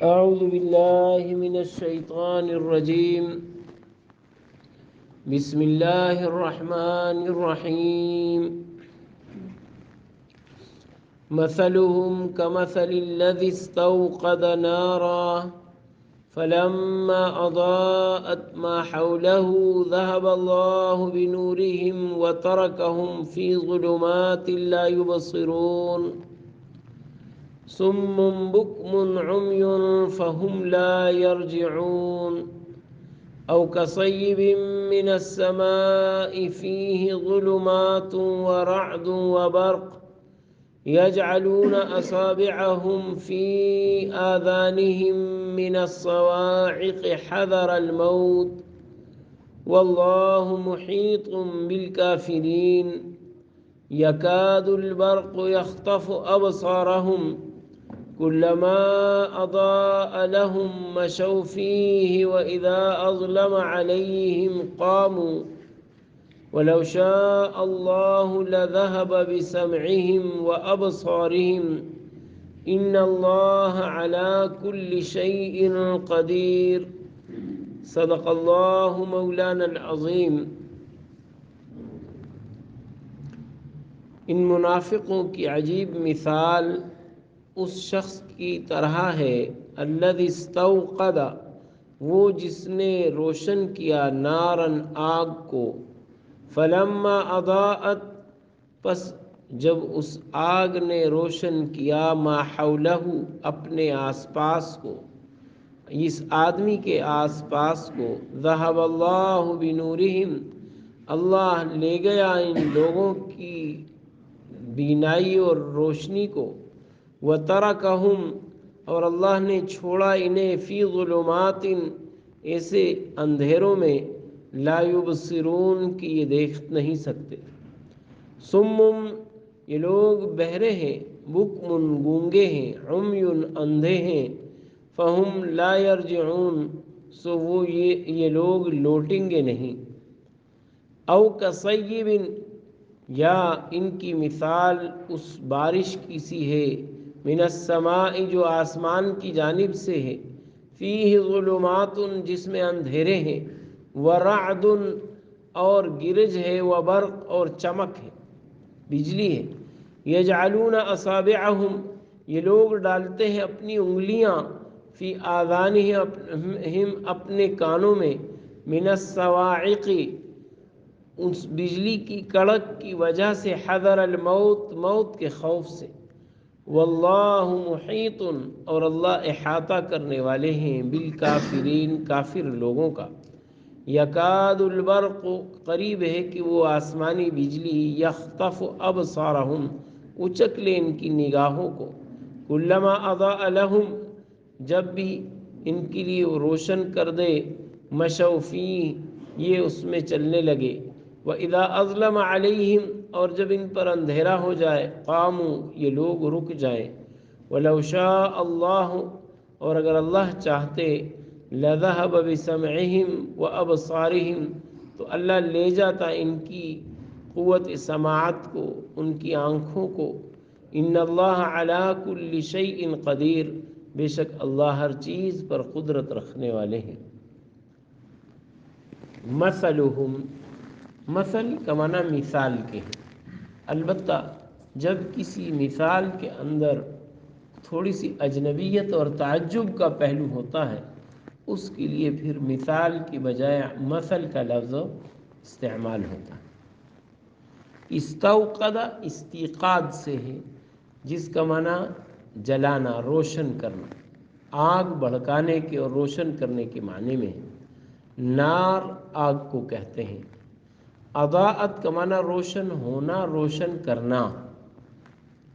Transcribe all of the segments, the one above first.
أعوذ بالله من الشيطان الرجيم. بسم الله الرحمن الرحيم. مثلهم كمثل الذي استوقد نارا فلما أضاءت ما حوله ذهب الله بنورهم وتركهم في ظلمات لا يبصرون صم بكم عمي فهم لا يرجعون أو كصيب من السماء فيه ظلمات ورعد وبرق يجعلون أصابعهم في آذانهم من الصواعق حذر الموت والله محيط بالكافرين يكاد البرق يخطف أبصارهم كلما أضاء لهم مشوا فيه وإذا أظلم عليهم قاموا ولو شاء الله لذهب بسمعهم وأبصارهم إن الله على كل شيء قدير صدق الله مولانا العظیم. ان منافقوں کی عجیب مثال اس شخص کی طرح ہے الذی استوقد، وہ جس نے روشن کیا نارن آگ کو، فلما اضاءت، پس جب اس آگ نے روشن کیا ما حولہ، اپنے آس پاس کو، اس آدمی کے آس پاس کو، ذہب اللہ بنورہم، اللہ لے گیا ان لوگوں کی بینائی اور روشنی کو، وترکہم، اور اللہ نے چھوڑا انہیں فی ظلمات، ایسے اندھیروں میں، لا یبصرون کہ یہ دیکھ نہیں سکتے، سمم، یہ لوگ بہرے ہیں، بکم گونگے ہیں، عمی اندھے ہیں، فہم لا یرجعون، سو وہ یہ لوگ لوٹیں گے نہیں، او کصیب، یا ان کی مثال اس بارش کی سی ہے، من السماء، جو آسمان کی جانب سے ہے، فیہ ظلمات، جس میں اندھیرے ہیں، ورعد، اور گرج ہے، وبرق، اور چمک ہے، بجلی ہے، یجعلون اصابعہم، یہ لوگ ڈالتے ہیں اپنی انگلیاں، فی آذانہم، اپنے کانوں میں، من الصواعق، اس بجلی کی کڑک کی وجہ سے، حذر الموت، موت کے خوف سے، واللہ محیط، اور اللہ احاطہ کرنے والے ہیں، بالکافرین، کافر لوگوں کا، یکاد البرق، قریب ہے کہ وہ آسمانی بجلی، یخطف ابصارہم، اچک لے ان کی نگاہوں کو، کلما اضاء لہم، جب بھی ان کے لیے وہ روشن کر دے، مشوا فیہ، یہ اس میں چلنے لگے، وَإِذَا أَظْلَمَ عَلَيْهِمْ، اور جب ان پر اندھیرا ہو جائے، قاموا، یہ لوگ رک جائیں، وَلَوْ شَاءَ اللَّهُ، اور اگر اللہ چاہتے، لَذَهَبَ بِسَمْعِهِمْ وَأَبْصَارِهِمْ، تو اللہ لے جاتا ان کی قوت سماعت کو، ان کی آنکھوں کو، ان اللہ علی کل شیء قدیر، بے شک اللہ ہر چیز پر قدرت رکھنے والے ہیں. مثلہم، مثل کا معنی مثال کے ہے، البتہ جب کسی مثال کے اندر تھوڑی سی اجنبیت اور تعجب کا پہلو ہوتا ہے، اس کے لیے پھر مثال کی بجائے مثل کا لفظ استعمال ہوتا ہے. استوقد استیقاظ سے ہے، جس کا معنی جلانا، روشن کرنا، آگ بھڑکانے کے اور روشن کرنے کے معنی میں ہے. نار آگ کو کہتے ہیں. اضاءت کا معنی روشن ہونا، روشن کرنا.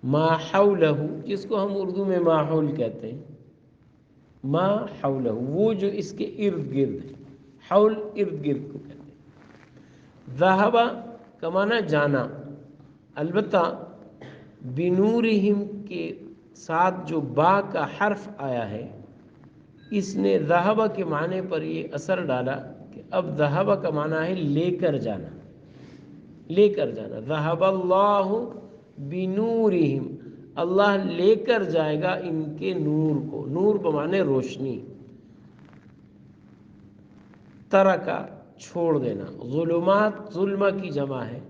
ما حولہ، جس کو ہم اردو میں ماحول کہتے ہیں، ما حولہ، وہ جو اس کے ارد گرد ہے، حول ارد گرد کو کہتے ہیں. ذہب کا معنی جانا، البتہ بنورہم کے ساتھ جو با کا حرف آیا ہے، اس نے ذہب کے معنی پر یہ اثر ڈالا کہ اب ذہب کا معنی ہے لے کر جانا، لے کر جانا. ذہب اللہ بنورہم، اللہ لے کر جائے گا ان کے نور کو، نور بمانے روشنی، ترکا چھوڑ دینا، ظلمات ظلمہ کی جمع ہے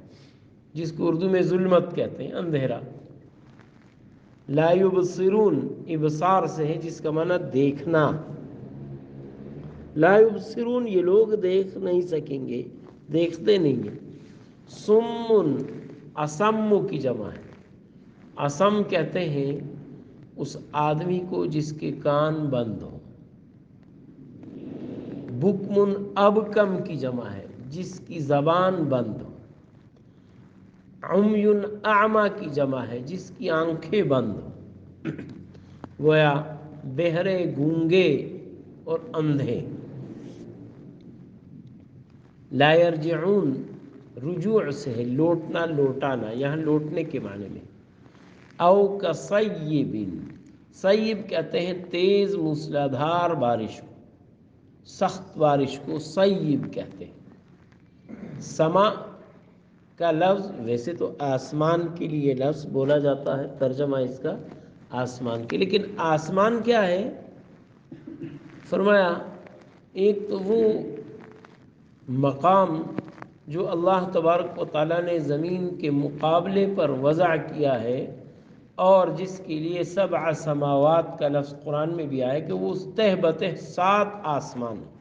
جس کو اردو میں ظلمت کہتے ہیں، اندھیرا، لا یبصرون ابصار سے ہے جس کا معنی دیکھنا، لا یبصرون یہ لوگ دیکھ نہیں سکیں گے، دیکھتے نہیں ہیں، سمن اسم کی جمع ہے، اسم کہتے ہیں اس آدمی کو جس کے کان بند ہو، بکمن ابکم کی جمع ہے جس کی زبان بند ہو، عمیٌ اعمیٰ کی جمع ہے جس کی آنکھیں بند ہو، گویا بہرے، گونگے اور اندھے۔ لا یرجعون رجوع سے ہے، لوٹنا لوٹانا، یہاں لوٹنے کے معنی میں، او کصیب، صیب کہتے ہیں تیز موسلادھار بارش کو، سخت بارش کو صیب کہتے ہیں۔ سما کا لفظ ویسے تو آسمان کے لیے لفظ بولا جاتا ہے، ترجمہ اس کا آسمان کے، لیکن آسمان کیا ہے؟ فرمایا ایک تو وہ مقام جو اللہ تبارک و تعالیٰ نے زمین کے مقابلے پر وضع کیا ہے، اور جس کے لیے 7 سماوات کا لفظ قرآن میں بھی آیا ہے کہ وہ تہ بتہ 7 آسمان ہیں،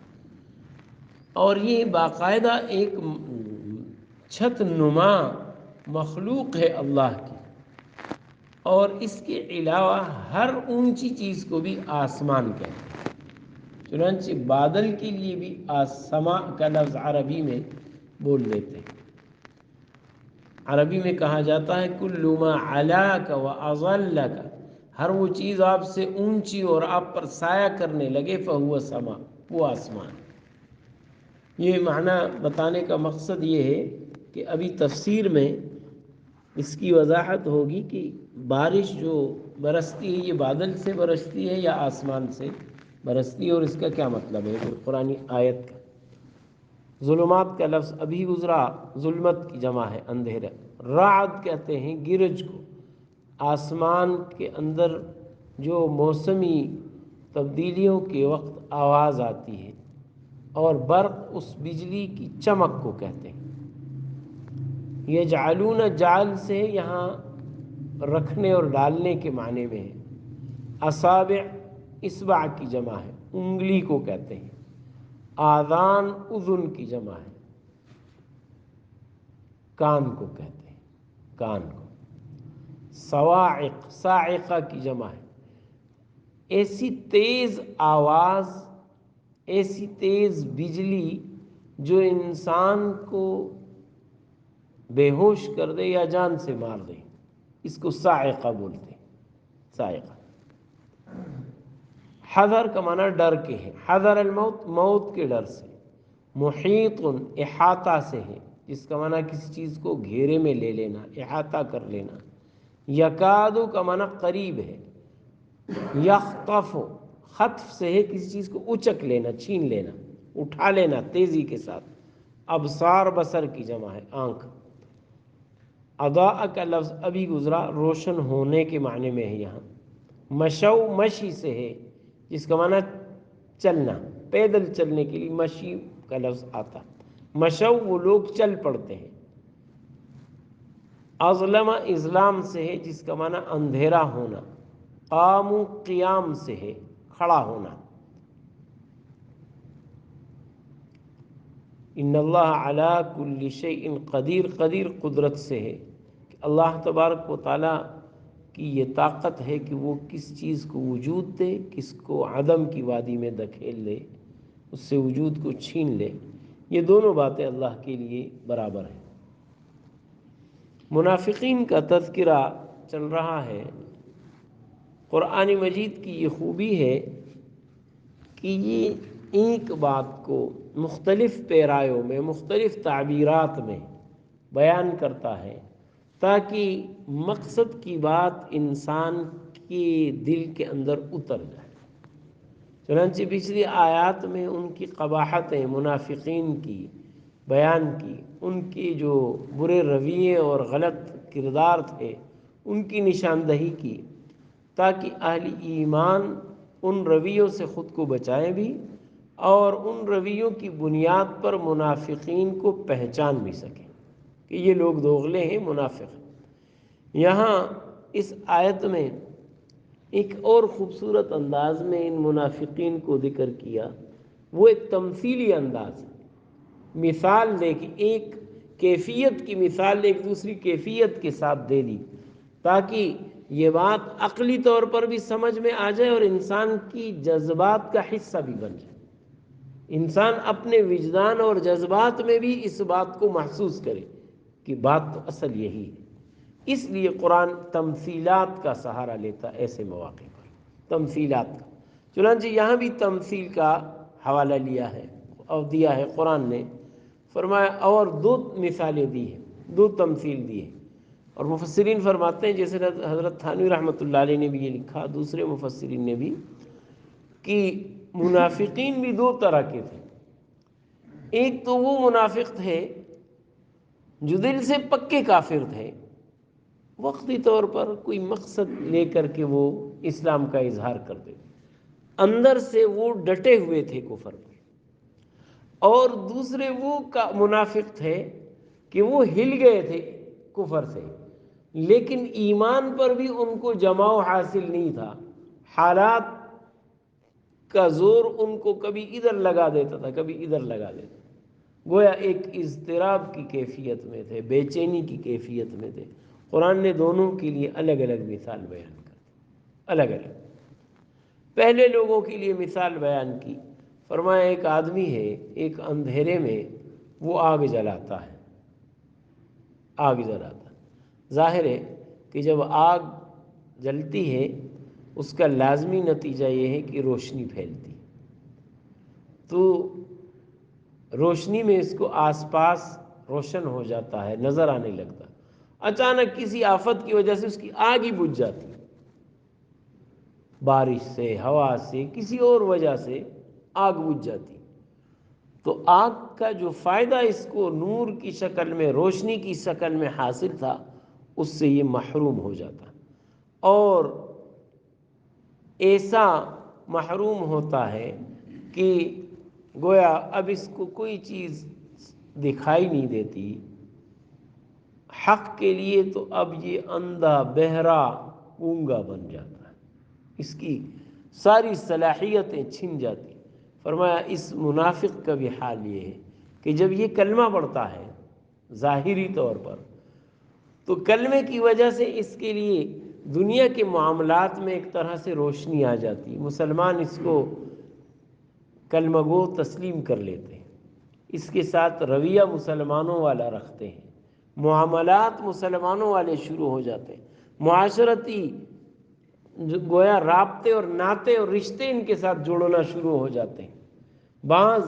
اور یہ باقاعدہ ایک چھت نما مخلوق ہے اللہ کی، اور اس کے علاوہ ہر اونچی چیز کو بھی آسمان کہتے ہیں۔ چنانچہ بادل کے لیے بھی سما کا لفظ عربی میں بول دیتے ہیں، عربی میں کہا جاتا ہے کل ما علاک و اظلک، ہر وہ چیز آپ سے اونچی اور آپ پر سایہ کرنے لگے، فہو سما، وہ آسمان۔ یہ معنی بتانے کا مقصد یہ ہے کہ ابھی تفسیر میں اس کی وضاحت ہوگی کہ بارش جو برستی ہے یہ بادل سے برستی ہے یا آسمان سے برستی ہے، اور اس کا کیا مطلب ہے جو قرآنی آیت کا۔ ظلمات کا لفظ ابھی گزرا، ظلمت کی جمع ہے اندھیرا، رعد کہتے ہیں گرج کو، آسمان کے اندر جو موسمی تبدیلیوں کے وقت آواز آتی ہے، اور برق اس بجلی کی چمک کو کہتے ہیں۔ یجعلون جعل سے یہاں رکھنے اور ڈالنے کے معنی میں ہے، اصابع اصبع کی جمع ہے، انگلی کو کہتے ہیں، آذان اذن کی جمع ہے، کان کو کہتے ہیں، کان کو، صواعق صاعقہ کی جمع ہے، ایسی تیز آواز، ایسی تیز بجلی جو انسان کو بے ہوش کر دے یا جان سے مار دے، اس کو صاعقہ بولتے ہیں، صاعقہ۔ حذر کا معنی ڈر کے ہے، حذر الموت، موت کے ڈر سے، محیط احاطہ سے ہے جس کا معنی کسی چیز کو گھیرے میں لے لینا، احاطہ کر لینا۔ یکادو کا معنی قریب ہے، یخطف، خطف سے ہے کسی چیز کو اچک لینا، چھین لینا، اٹھا لینا تیزی کے ساتھ، ابصار بصر کی جمع ہے، آنکھ۔ اضاء کا لفظ ابھی گزرا، روشن ہونے کے معنی میں ہے یہاں۔ مشو مشی سے ہے جس کا معنی چلنا، پیدل چلنے کے لیے مشی کا لفظ آتا، مشو وہ لوگ چل پڑتے ہیں۔ اظلم اظلام سے ہے جس کا معنی اندھیرا ہونا، قاموا قیام سے ہے کھڑا ہونا۔ ان اللہ علی کل شیء قدیر، قدیر قدرت سے ہے کہ اللہ تبارک و تعالی کی یہ طاقت ہے کہ وہ کس چیز کو وجود دے، کس کو عدم کی وادی میں دھکیل دے، اس سے وجود کو چھین لے، یہ دونوں باتیں اللہ کے لیے برابر ہیں۔ منافقین کا تذکرہ چل رہا ہے۔ قرآن مجید کی یہ خوبی ہے کہ یہ ایک بات کو مختلف پیرایوں میں، مختلف تعبیرات میں بیان کرتا ہے تاکہ مقصد کی بات انسان کے دل کے اندر اتر جائے۔ چنانچہ پچھلی آیات میں ان کی قباحتیں، منافقین کی بیان کی، ان کے جو برے رویے اور غلط کردار تھے ان کی نشاندہی کی، تاکہ اہل ایمان ان رویوں سے خود کو بچائیں بھی اور ان رویوں کی بنیاد پر منافقین کو پہچان بھی سکیں کہ یہ لوگ دوغلے ہیں، منافق ہیں۔ یہاں اس آیت میں ایک اور خوبصورت انداز میں ان منافقین کو ذکر کیا، وہ ایک تمثیلی انداز ہے، مثال دے کہ ایک کیفیت کی مثال ایک دوسری کیفیت کے ساتھ دے دی، تاکہ یہ بات عقلی طور پر بھی سمجھ میں آ جائے اور انسان کی جذبات کا حصہ بھی بن جائے، انسان اپنے وجدان اور جذبات میں بھی اس بات کو محسوس کرے کہ بات تو اصل یہی ہے۔ اس لیے قرآن تمثیلات کا سہارا لیتا ایسے مواقع پر، تمثیلات کا۔ چنانچہ یہاں بھی تمثیل کا حوالہ لیا ہے اور دیا ہے قرآن نے، فرمایا اور دو مثالیں دی ہیں، دو تمثیل دی ہے۔ اور مفسرین فرماتے ہیں، جیسے حضرت تھانوی رحمۃ اللہ علیہ نے بھی یہ لکھا، دوسرے مفسرین نے بھی، کہ منافقین بھی دو طرح کے تھے۔ ایک تو وہ منافق تھے جو دل سے پکے کافر تھے، وقتی طور پر کوئی مقصد لے کر کے وہ اسلام کا اظہار کرتے، اندر سے وہ ڈٹے ہوئے تھے کفر پر۔ اور دوسرے وہ منافق تھے کہ وہ ہل گئے تھے کفر سے، لیکن ایمان پر بھی ان کو جماؤ حاصل نہیں تھا، حالات کا زور ان کو کبھی ادھر لگا دیتا تھا، کبھی ادھر لگا دیتا تھا، گویا ایک اضطراب کی کیفیت میں تھے، بے چینی کی کیفیت میں تھے۔ قرآن نے دونوں کے لیے الگ الگ مثال بیان کر دی، الگ الگ۔ پہلے لوگوں کے لیے مثال بیان کی، فرمایا ایک آدمی ہے، ایک اندھیرے میں وہ آگ جلاتا ہے، آگ جلاتا ہے۔ ظاہر ہے کہ جب آگ جلتی ہے اس کا لازمی نتیجہ یہ ہے کہ روشنی پھیلتی، تو روشنی میں اس کو آس پاس روشن ہو جاتا ہے، نظر آنے لگتا، اچانک کسی آفت کی وجہ سے اس کی آگ ہی بجھ جاتی، بارش سے، ہوا سے، کسی اور وجہ سے آگ بجھ جاتی، تو آگ کا جو فائدہ اس کو نور کی شکل میں، روشنی کی شکل میں حاصل تھا، اس سے یہ محروم ہو جاتا، اور ایسا محروم ہوتا ہے کہ گویا اب اس کو کوئی چیز دکھائی نہیں دیتی حق کے لیے، تو اب یہ اندھا، بہرا، گونگا بن جاتا ہے، اس کی ساری صلاحیتیں چھن جاتی۔ فرمایا اس منافق کا بھی حال یہ ہے کہ جب یہ کلمہ پڑھتا ہے ظاہری طور پر، تو کلمے کی وجہ سے اس کے لیے دنیا کے معاملات میں ایک طرح سے روشنی آ جاتی، مسلمان اس کو کلمہ گو تسلیم کر لیتے ہیں، اس کے ساتھ رویہ مسلمانوں والا رکھتے ہیں، معاملات مسلمانوں والے شروع ہو جاتے ہیں، معاشرتی جو گویا رابطے اور ناطے اور رشتے ان کے ساتھ جوڑنا شروع ہو جاتے ہیں۔ بعض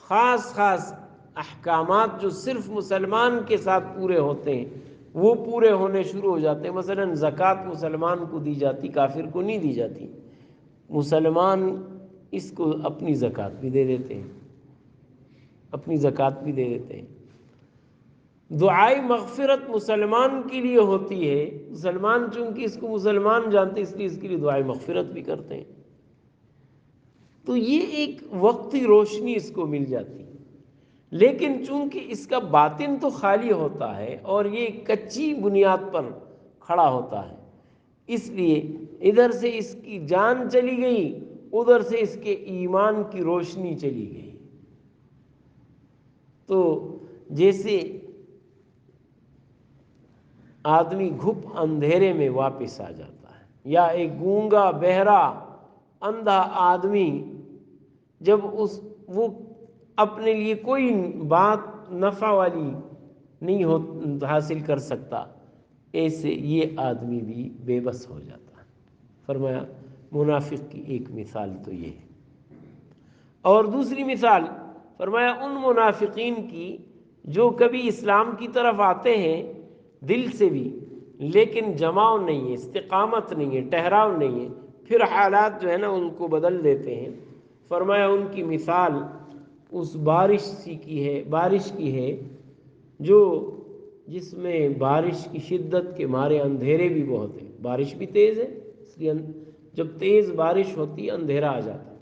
خاص خاص احکامات جو صرف مسلمان کے ساتھ پورے ہوتے ہیں وہ پورے ہونے شروع ہو جاتے ہیں۔ مثلا زکوٰۃ مسلمان کو دی جاتی، کافر کو نہیں دی جاتی، مسلمان اس کو اپنی زکوٰۃ بھی دے دیتے ہیں، اپنی زکوٰۃ بھی دے دیتے ہیں۔ دعائے مغفرت مسلمان کے لیے ہوتی ہے، مسلمان چونکہ اس کو مسلمان جانتے اس لیے اس کے لیے دعائے مغفرت بھی کرتے ہیں، تو یہ ایک وقتی روشنی اس کو مل جاتی، لیکن چونکہ اس کا باطن تو خالی ہوتا ہے اور یہ کچی بنیاد پر کھڑا ہوتا ہے، اس لیے ادھر سے اس کی جان چلی گئی، ادھر سے اس کے ایمان کی روشنی چلی گئی، تو جیسے آدمی گھپ اندھیرے میں واپس آ جاتا ہے، یا ایک گونگا، بہرا، اندھا آدمی جب وہ اپنے لیے کوئی بات نفع والی نہیں حاصل کر سکتا، ایسے یہ آدمی بھی بے بس ہو جاتا ہے۔ فرمایا منافق کی ایک مثال تو یہ ہے، اور دوسری مثال فرمایا ان منافقین کی جو کبھی اسلام کی طرف آتے ہیں دل سے بھی، لیکن جماؤ نہیں ہے، استقامت نہیں ہے، ٹھہراؤ نہیں ہے، پھر حالات جو ہے نا ان کو بدل دیتے ہیں۔ فرمایا ان کی مثال اس بارش کی ہے جو جس میں بارش کی شدت کے مارے اندھیرے بھی بہت ہیں، بارش بھی تیز ہے، اس لیے جب تیز بارش ہوتی ہے اندھیرا آ جاتا ہے،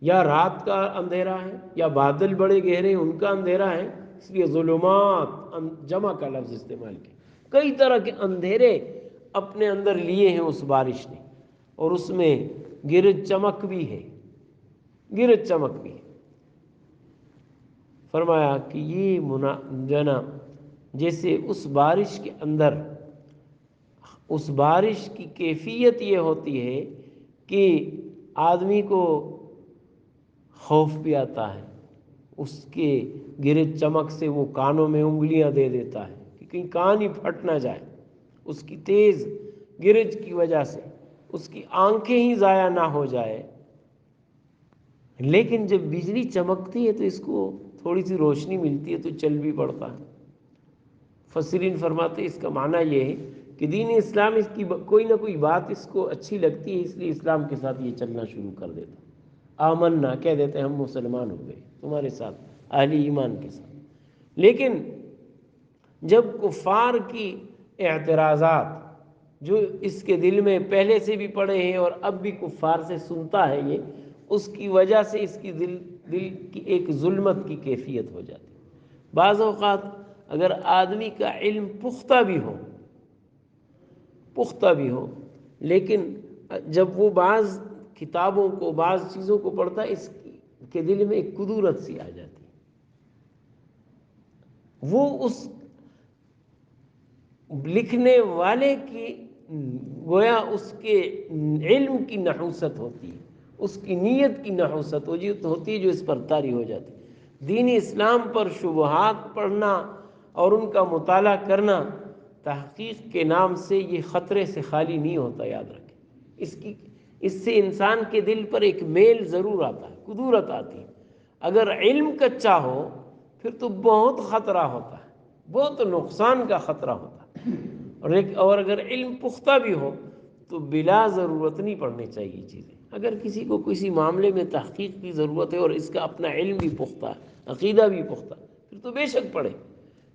یا رات کا اندھیرا ہے یا بادل بڑے گہرے ہیں ان کا اندھیرا ہے، اس لیے ظلمات جمع کا لفظ استعمال کیا۔ کئی طرح کے اندھیرے اپنے اندر لیے ہیں اس بارش نے، اور اس میں گرج چمک بھی ہے، گرج چمک بھی ہے۔ فرمایا کہ یہ جنا جیسے اس بارش کے اندر، اس بارش کی کیفیت یہ ہوتی ہے کہ آدمی کو خوف بھی آتا ہے، اس کے گرج چمک سے وہ کانوں میں انگلیاں دے دیتا ہے کہ کہیں کان ہی پھٹ نہ جائے، اس کی تیز گرج کی وجہ سے اس کی آنکھیں ہی ضائع نہ ہو جائے۔ لیکن جب بجلی چمکتی ہے تو اس کو تھوڑی سی روشنی ملتی ہے تو چل بھی پڑتا ہے۔ مفسرین فرماتے ہیں اس کا معنی یہ ہے کہ دین اسلام اس کی کوئی نہ کوئی بات اس کو اچھی لگتی ہے، اس لیے اسلام کے ساتھ یہ چلنا شروع کر دیتا ہے۔ آمنا کہہ دیتے ہیں ہم مسلمان ہو گئے تمہارے ساتھ، اہل ایمان کے ساتھ۔ لیکن جب کفار کی اعتراضات جو اس کے دل میں پہلے سے بھی پڑے ہیں اور اب بھی کفار سے سنتا ہے، یہ اس کی وجہ سے اس کی دل کی ایک ظلمت کی کیفیت ہو جاتی ہے۔ بعض اوقات اگر آدمی کا علم پختہ بھی ہو لیکن جب وہ بعض کتابوں کو، بعض چیزوں کو پڑھتا ہے، اس کے دل میں ایک کدورت سی آ جاتی ہے، وہ اس لکھنے والے کی گویا اس کے علم کی نحوست ہوتی ہے، اس کی نیت کی نحوست ہوتی ہے جو اس پر طاری ہو جاتی ہے۔ دین اسلام پر شبہات پڑھنا اور ان کا مطالعہ کرنا تحقیق کے نام سے یہ خطرے سے خالی نہیں ہوتا، یاد رکھیں۔ اس سے انسان کے دل پر ایک میل ضرور آتا ہے، کدورت آتی ہے۔ اگر علم کچا ہو پھر تو بہت خطرہ ہوتا ہے، بہت نقصان کا خطرہ ہوتا ہے، اور اگر علم پختہ بھی ہو تو بلا ضرورت نہیں پڑھنی چاہیے چیزیں۔ اگر کسی کو کسی معاملے میں تحقیق کی ضرورت ہے اور اس کا اپنا علم بھی پختہ ہے، عقیدہ بھی پختہ، پھر تو بے شک پڑھے۔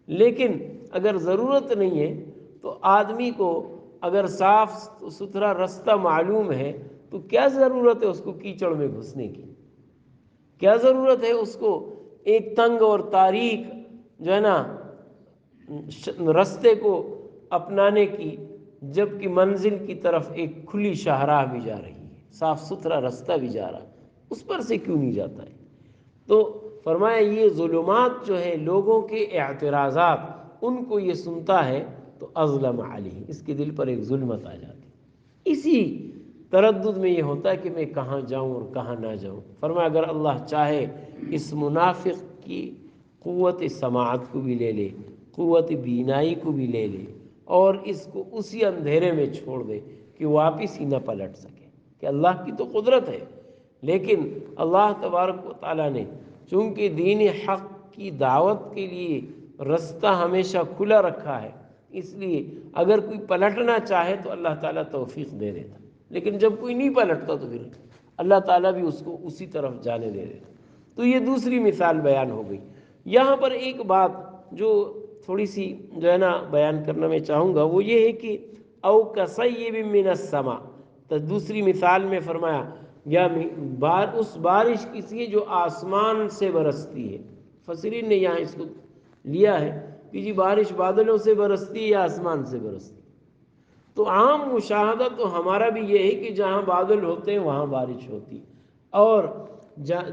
لیکن اگر ضرورت نہیں ہے تو آدمی کو اگر صاف ستھرا رستہ معلوم ہے تو کیا ضرورت ہے اس کو کیچڑ میں گھسنے کی؟ کیا ضرورت ہے اس کو ایک تنگ اور تاریک جو ہے نا رستے کو اپنانے کی، جبکہ منزل کی طرف ایک کھلی شاہراہ بھی جا رہی ہے، صاف ستھرا رستہ بھی جا رہا ہے، اس پر سے کیوں نہیں جاتا ہے؟ تو فرمایا یہ ظلمات جو ہے لوگوں کے اعتراضات، ان کو یہ سنتا ہے تو اظلم علیہ، اس کے دل پر ایک ظلمت آ جاتی۔ اسی تردد میں یہ ہوتا ہے کہ میں کہاں جاؤں اور کہاں نہ جاؤں۔ فرمایا اگر اللہ چاہے اس منافق کی قوت سماعت کو بھی لے لے، قوت بینائی کو بھی لے لے، اور اس کو اسی اندھیرے میں چھوڑ دے کہ واپس ہی نہ پلٹ سکے، کہ اللہ کی تو قدرت ہے، لیکن اللہ تبارک و تعالیٰ نے چونکہ دین حق کی دعوت کے لیے رستہ ہمیشہ کھلا رکھا ہے، اس لیے اگر کوئی پلٹنا چاہے تو اللہ تعالیٰ توفیق دے دیتا، لیکن جب کوئی نہیں پلٹتا تو پھر اللہ تعالیٰ بھی اس کو اسی طرف جانے دے دیتا۔ تو یہ دوسری مثال بیان ہو گئی۔ یہاں پر ایک بات جو تھوڑی سی جو ہے نا بیان کرنا میں چاہوں گا وہ یہ ہے کہ او کصیب من السماء، تو دوسری مثال میں فرمایا یا اس بارش کسی ہے جو آسمان سے برستی ہے۔ مفسرین نے یہاں اس کو لیا ہے کہ جی بارش بادلوں سے برستی ہے یا آسمان سے برستی، تو عام مشاہدہ تو ہمارا بھی یہ ہے کہ جہاں بادل ہوتے ہیں وہاں بارش ہوتی، اور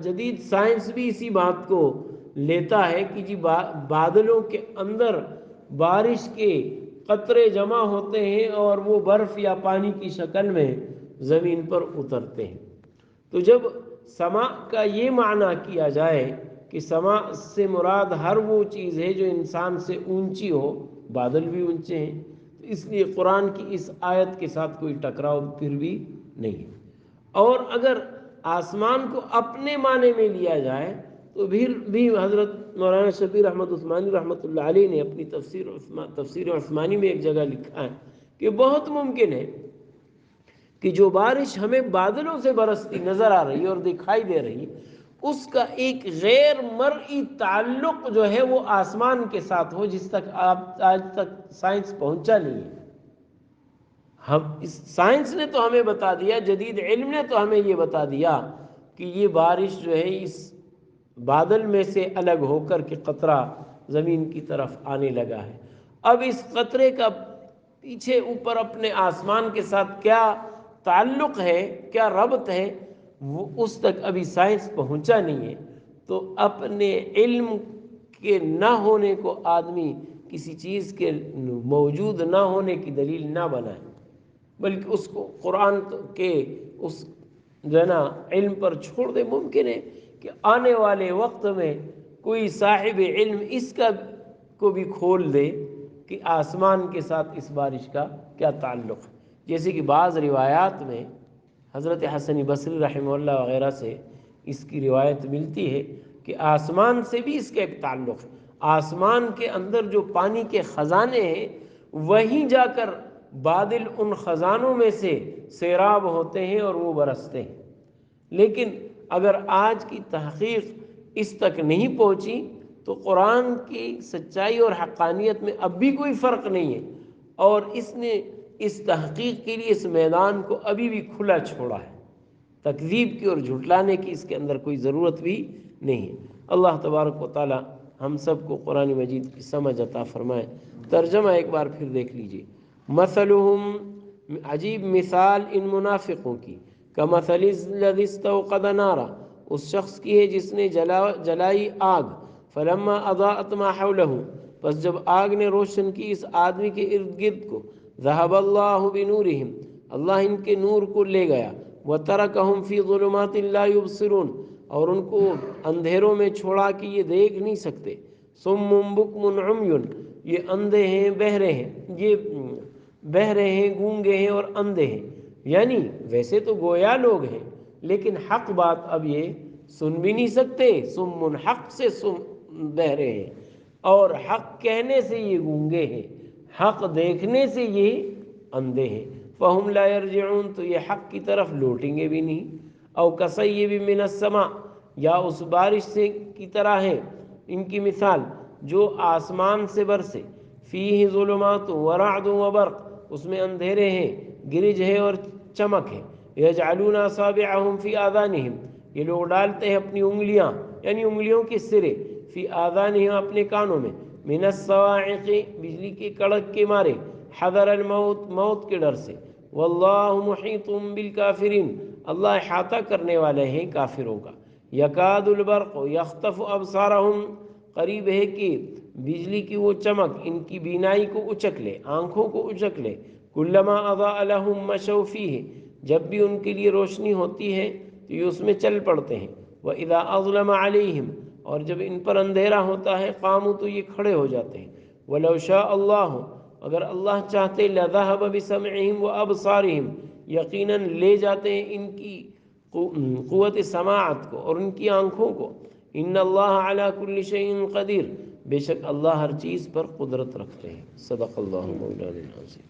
جدید سائنس بھی اسی بات کو لیتا ہے کہ جی بادلوں کے اندر بارش کے قطرے جمع ہوتے ہیں اور وہ برف یا پانی کی شکل میں زمین پر اترتے ہیں۔ تو جب سما کا یہ معنی کیا جائے کہ سما سے مراد ہر وہ چیز ہے جو انسان سے اونچی ہو، بادل بھی اونچے ہیں، تو اس لیے قرآن کی اس آیت کے ساتھ کوئی ٹکراؤ پھر بھی نہیں ہے۔ اور اگر آسمان کو اپنے معنی میں لیا جائے تو پھر بھی حضرت مولانا شفیع احمد عثمانی رحمۃ اللہ علیہ نے اپنی تفسیر عثمانی میں ایک جگہ لکھا ہے کہ بہت ممکن ہے کہ جو بارش ہمیں بادلوں سے برستی نظر آ رہی ہے اور دکھائی دے رہی ہے، اس کا ایک غیر مرئی تعلق جو ہے وہ آسمان کے ساتھ ہو، جس تک آج تک سائنس پہنچا نہیں ہے۔ سائنس نے تو ہمیں بتا دیا، جدید علم نے تو ہمیں یہ بتا دیا کہ یہ بارش جو ہے اس بادل میں سے الگ ہو کر کے قطرہ زمین کی طرف آنے لگا ہے۔ اب اس قطرے کا پیچھے اوپر اپنے آسمان کے ساتھ کیا تعلق ہے، کیا ربط ہے، وہ اس تک ابھی سائنس پہنچا نہیں ہے۔ تو اپنے علم کے نہ ہونے کو آدمی کسی چیز کے موجود نہ ہونے کی دلیل نہ بنائے، بلکہ اس کو قرآن کے اس جو ہے نا علم پر چھوڑ دے۔ ممکن ہے کہ آنے والے وقت میں کوئی صاحب علم اس کا کو بھی کھول دے کہ آسمان کے ساتھ اس بارش کا کیا تعلق ہے۔ جیسے کہ بعض روایات میں حضرت حسن بصری رحمہ اللہ وغیرہ سے اس کی روایت ملتی ہے کہ آسمان سے بھی اس کا ایک تعلق ہے۔ آسمان کے اندر جو پانی کے خزانے ہیں، وہیں جا کر بادل ان خزانوں میں سے سیراب ہوتے ہیں اور وہ برستے ہیں۔ لیکن اگر آج کی تحقیق اس تک نہیں پہنچی تو قرآن کی سچائی اور حقانیت میں اب بھی کوئی فرق نہیں ہے، اور اس نے اس تحقیق کے لیے اس میدان کو ابھی بھی کھلا چھوڑا ہے۔ تکذیب کی اور جھٹلانے کی اس کے اندر کوئی ضرورت بھی نہیں ہے۔ اللہ تبارک و تعالی ہم سب کو قرآن مجید کی سمجھ عطا فرمائے۔ ترجمہ ایک بار پھر دیکھ لیجیے۔ مثلہم، عجیب مثال ان منافقوں کی، کمثل الذی استوقد نارا، اس شخص کی ہے جس نے جلائی آگ، فلما اضاءت ما حولہ، پس جب آگ نے روشن کی اس آدمی کے ارد گرد کو، ذہب اللہ بنورہم، اللہ ان کے نور کو لے گیا، وترکہم فی ظلمات لا یبصرون، اور ان کو اندھیروں میں چھوڑا کہ یہ دیکھ نہیں سکتے، صم بکم عمی، یہ اندھے ہیں بہرے ہیں، یہ بہرے ہیں، گونگے ہیں اور اندھے ہیں، یعنی ویسے تو گویا لوگ ہیں لیکن حق بات اب یہ سن بھی نہیں سکتے، صم، حق سے بہرے ہیں، اور حق کہنے سے یہ گونگے ہیں، حق دیکھنے سے یہ اندھے ہیں، فہم لا یرجعون، تو یہ حق کی طرف لوٹیں گے بھی نہیں، او کصیب من السماء، یا اس بارش سے کی طرح ہے ان کی مثال جو آسمان سے برسے، فیہ ظلمات ورعد وبرق، اس میں اندھیرے ہیں، گرج ہے اور چمک ہے، یجعلون اصابعہم فی آذانہم، یہ لوگ ڈالتے ہیں اپنی انگلیاں یعنی انگلیوں کے سرے، فی آذانہم، اپنے کانوں میں، من الصواعق، بجلی کی کڑک کے مارے، حذر الموت، موت کے ڈر سے، واللہ محیط بالکافرین، اللہ احاطہ کرنے والے ہیں کافروں کا، یکاد البرق یخطف ابصارہم، قریب ہے کہ بجلی کی وہ چمک ان کی بینائی کو اچک لے، آنکھوں کو اچک لے، کلما اضاء لہم مشوا فیہ، جب بھی ان کے لیے روشنی ہوتی ہے تو یہ اس میں چل پڑتے ہیں، وَإِذَا أَظْلَمَ عَلَيْهِمْ، اور جب ان پر اندھیرا ہوتا ہے، قاموا، تو یہ کھڑے ہو جاتے ہیں، وَلَوْ شَاءَ اللَّهُ، اگر اللہ چاہتے، لَذَهَبَ بِسَمْعِهِمْ وَأَبْصَارِهِمْ، یقیناً لے جاتے ہیں ان کی قوت سماعت کو اور ان کی آنکھوں کو، ان اللہ علی کل شیء قدیر، بے شک اللہ ہر چیز پر قدرت رکھتے ہیں۔ صدق اللہ مولانا العظیم۔